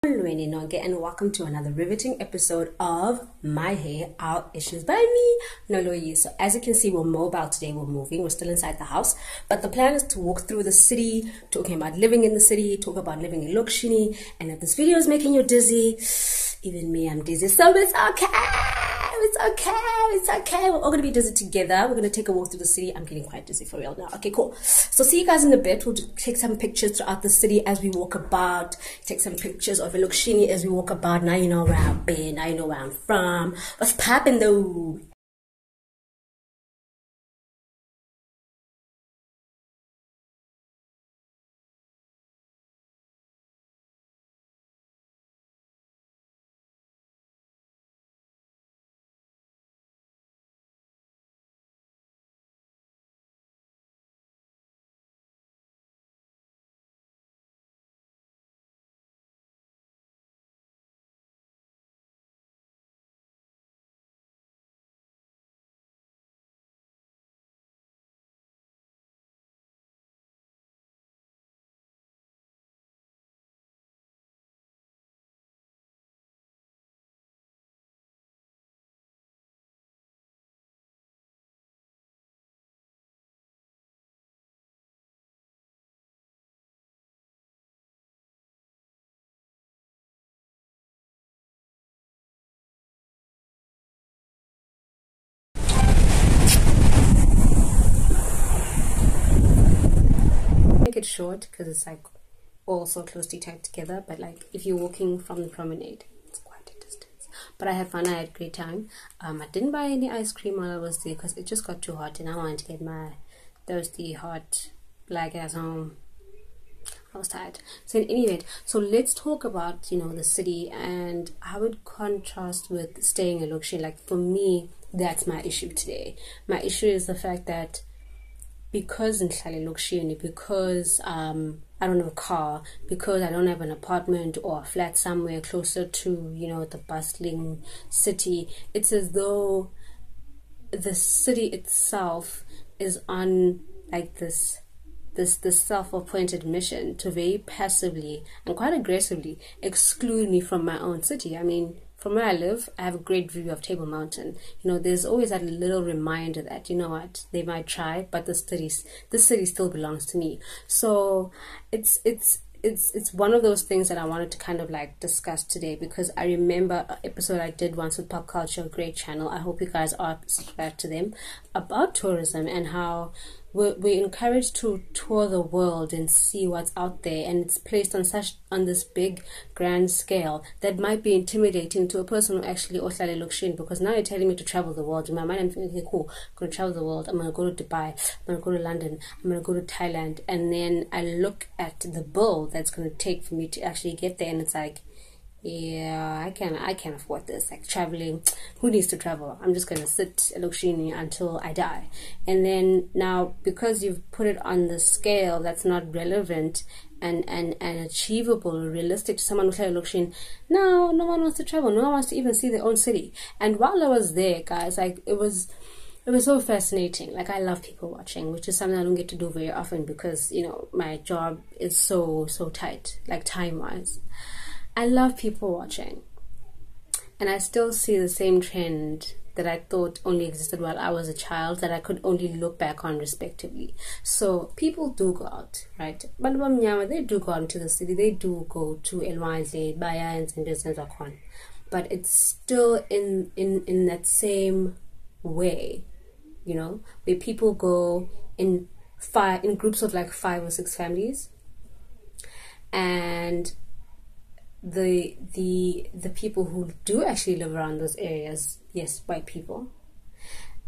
Molweni, nonke, and welcome to another riveting episode of My Hair, Our Issues by me, Noloyiso. As you can see, we're mobile today, we're moving, we're still inside the house, but the plan is to walk through the city, talking about living in the city, talk about living in Noloyiso, and if this video is making you dizzy, even me, I'm dizzy, so it's okay, we're all gonna be dizzy together. We're gonna take a walk through the city. I'm getting quite dizzy for real now. Okay, cool. So see you guys in a bit. We'll take some pictures throughout the city as we walk about, take some pictures of Noloyiso as we walk about. Now you know where I've been, now you know where I'm from. What's poppin' though? Make it short because it's like all so closely tied together, but like if you're walking from the promenade, it's quite a distance. But I had fun, I had a great time. I didn't buy any ice cream while I was there because it just got too hot and I wanted to get my thirsty hot black ass home. I was tired. So in any event, so let's talk about the city and how it contrasts with staying in Noloyiso. Like for me, that's my issue today. My issue is the fact that because in Noloyiso, because I don't have a car, because I don't have an apartment or a flat somewhere closer to the bustling city, it's as though the city itself is on like this self-appointed mission to very passively and quite aggressively exclude me from my own city. I mean, from where I live, I have a great view of Table Mountain. There's always that little reminder that, what, they might try, but this city still belongs to me. So it's one of those things that I wanted to kind of like discuss today, because I remember an episode I did once with Pop Culture, a great channel. I hope you guys are subscribed to them, about tourism and how we're encouraged to tour the world and see what's out there, and it's placed on this big grand scale that might be intimidating to a person who actually ohlala Noloyiso, because now you're telling me to travel the world. In my mind I'm thinking, okay, cool, I'm going to travel the world, I'm going to go to Dubai, I'm going to go to London, I'm going to go to Thailand, and then I look at the bill that's going to take for me to actually get there, and it's like, yeah, I can't afford this. Like traveling, who needs to travel? I'm just gonna sit in Noloyiso until I die. And then now, because you've put it on the scale that's not relevant and achievable, realistic to someone who's like Noloyiso, no one wants to travel. No one wants to even see their own city. And while I was there, guys, like it was so fascinating. Like I love people watching, which is something I don't get to do very often because my job is so tight, like time wise. I love people watching, and I still see the same trend that I thought only existed while I was a child, that I could only look back on respectively. So people do go out, right? They do go out into the city, they do go to Elwandle, Bayans and business, but it's still in that same way, where people go in groups of like 5 or 6 families, and the people who do actually live around those areas, yes, white people,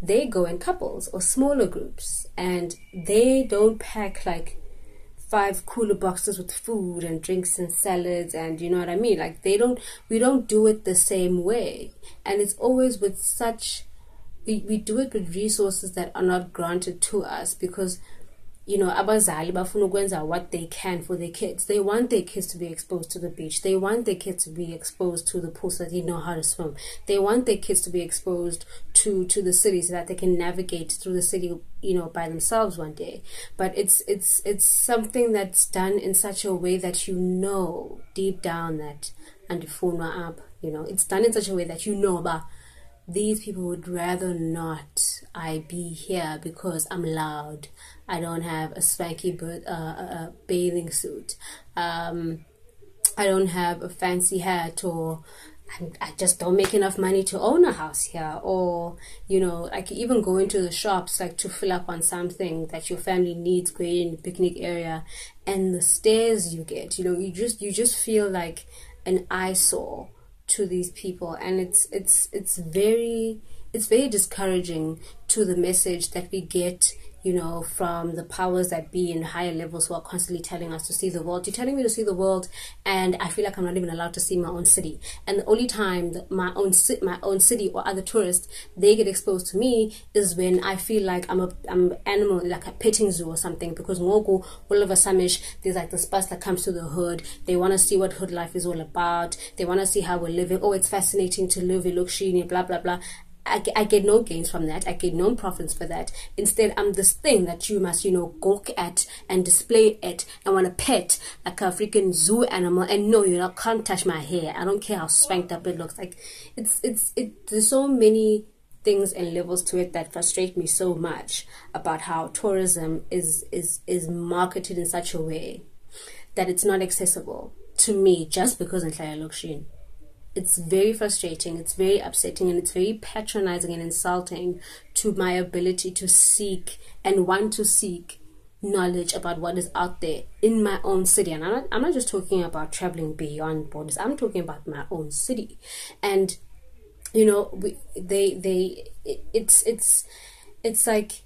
they go in couples or smaller groups, and they don't pack like 5 cooler boxes with food and drinks and salads, and you know what I mean, like we don't do it the same way. And it's always with such, we do it with resources that are not granted to us, because abazali bafuna ukwenza what they can for their kids. They want their kids to be exposed to the beach. They want their kids to be exposed to the pool so that they know how to swim. They want their kids to be exposed to the city so that they can navigate through the city, by themselves one day. But it's something that's done in such a way that deep down that it's done in such a way that about these people would rather not I be here because I'm loud. I don't have a swanky bathing suit. I don't have a fancy hat, or I just don't make enough money to own a house here. Or, like even go into the shops, like to fill up on something that your family needs, going in the picnic area, and the stares you get, you just feel like an eyesore to these people. And it's very discouraging to the message that we get from the powers that be in higher levels, who are constantly telling us to see the world. You're telling me to see the world, and I feel like I'm not even allowed to see my own city. And the only time that my own city or other tourists, they get exposed to me is when I feel like I'm an animal, like a petting zoo or something. Because all of a sudden there's like this bus that comes to the hood. They want to see what hood life is all about. They want to see how we're living. Oh, it's fascinating to live. It looks shiny, blah blah blah. I get no gains from that. I get no profits for that. Instead, I'm this thing that you must, gawk at and display at and want to pet like a freaking zoo animal. And no, can't touch my hair. I don't care how spanked up it looks. Like there's so many things and levels to it that frustrate me so much about how tourism is marketed in such a way that it's not accessible to me just because I look sheen. It's very frustrating, it's very upsetting, and it's very patronizing and insulting to my ability to seek and want to seek knowledge about what is out there in my own city. And I'm not just talking about traveling beyond borders. I'm talking about my own city. And it's like,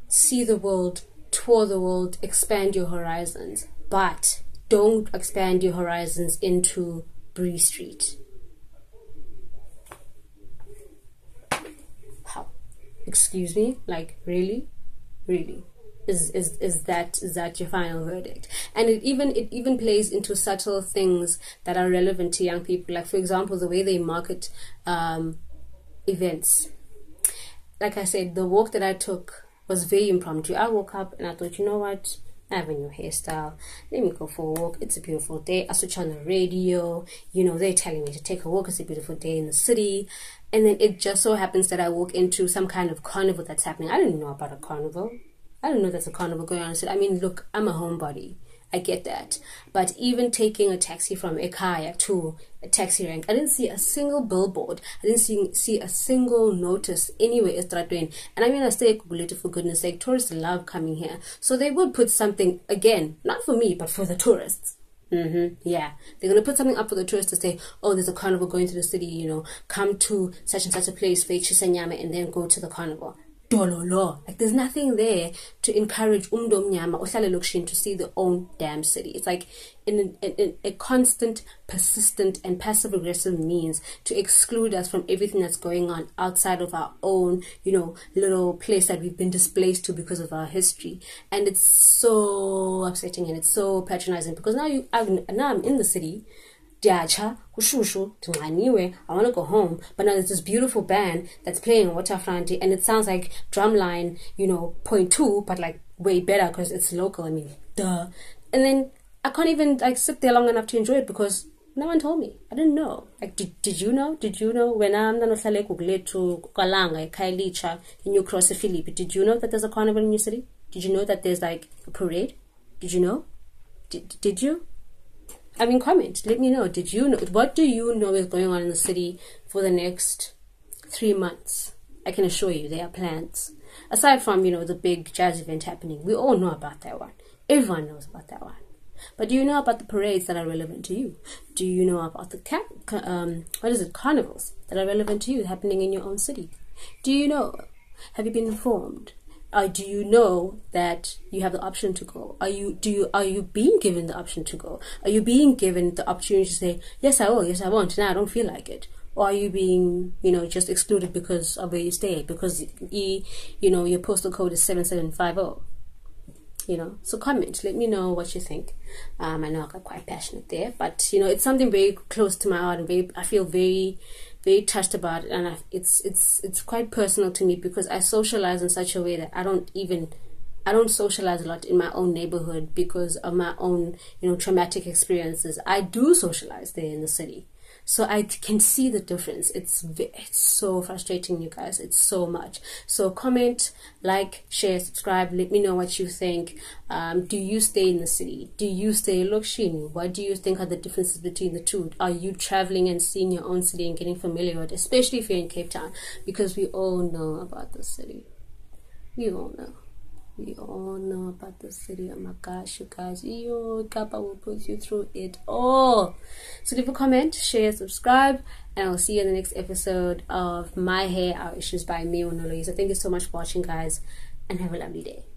see the world, tour the world, expand your horizons, but don't expand your horizons into Bree Street. Excuse me, like really is that your final verdict? And it even plays into subtle things that are relevant to young people, like for example the way they market events. Like I said, the walk that I took was very impromptu. I woke up and I thought, you know what, I have a new hairstyle, let me go for a walk, it's a beautiful day. I switch on the radio, they're telling me to take a walk, it's a beautiful day in the city. And then it just so happens that I walk into some kind of carnival that's happening. I didn't know about a carnival. I didn't know there's a carnival going on. I mean, look, I'm a homebody. I get that. But even taking a taxi from Ekaya to a taxi rank, I didn't see a single billboard. I didn't see a single notice anywhere. And I mean, I stay at for goodness sake. Tourists love coming here. So they would put something, again, not for me, but for the tourists. Yeah, they're gonna put something up for the tourists to say, oh, there's a carnival going to the city, come to such and such a place for Chisanyama and then go to the carnival. Dololo. Like there's nothing there to encourage Mnyama or Lukshin to see their own damn city. It's like in a constant, persistent and passive aggressive means to exclude us from everything that's going on outside of our own, little place that we've been displaced to because of our history. And it's so upsetting and it's so patronizing, because now I'm in the city. I want to go home, but now there's this beautiful band that's playing Waterfront, and it sounds like Drumline, 0.2, but like way better because it's local. I mean, duh. And then I can't even like sit there long enough to enjoy it because no one told me. I didn't know. Like, did you know? Did you know when I'm not to Kalanga, Kailicha, in New Cross Philip? Did you know that there's a carnival in your city? Did you know that there's like a parade? Did you know? Did you? I mean, comment. Let me know. Did you know? What do you know is going on in the city for the next 3 months? I can assure you there are plans. Aside from, the big jazz event happening. We all know about that one. Everyone knows about that one. But do you know about the parades that are relevant to you? Do you know about the carnivals that are relevant to you happening in your own city? Do you know? Have you been informed? Do you know that you have the option to go? Are you being given the option to go? Are you being given the opportunity to say, yes I will, yes I won't, now I don't feel like it? Or are you being, just excluded because of where you stay, because your postal code is 7750? you know. So comment, let me know what you think. I know I got quite passionate there, but you know, it's something very close to my heart, and I feel very touched about it, and it's quite personal to me, because I socialize in such a way that I don't socialize a lot in my own neighborhood because of my own, you know, traumatic experiences. I do socialize there in the city, so I can see the difference. It's so frustrating, you guys. It's so much. So comment, like, share, subscribe. Let me know what you think. Do you stay in the city? Do you stay in Lokshini? What do you think are the differences between the two? Are you traveling and seeing your own city and getting familiar with it, especially if you're in Cape Town? Because we all know about the city. We all know. We all know about the city. Oh my gosh, you guys. Yo, Kappa will put you through it all. So leave a comment, share, subscribe, and I'll see you in the next episode of My Hair, Our Issues by me, Noloyiso. Thank you so much for watching, guys, and have a lovely day.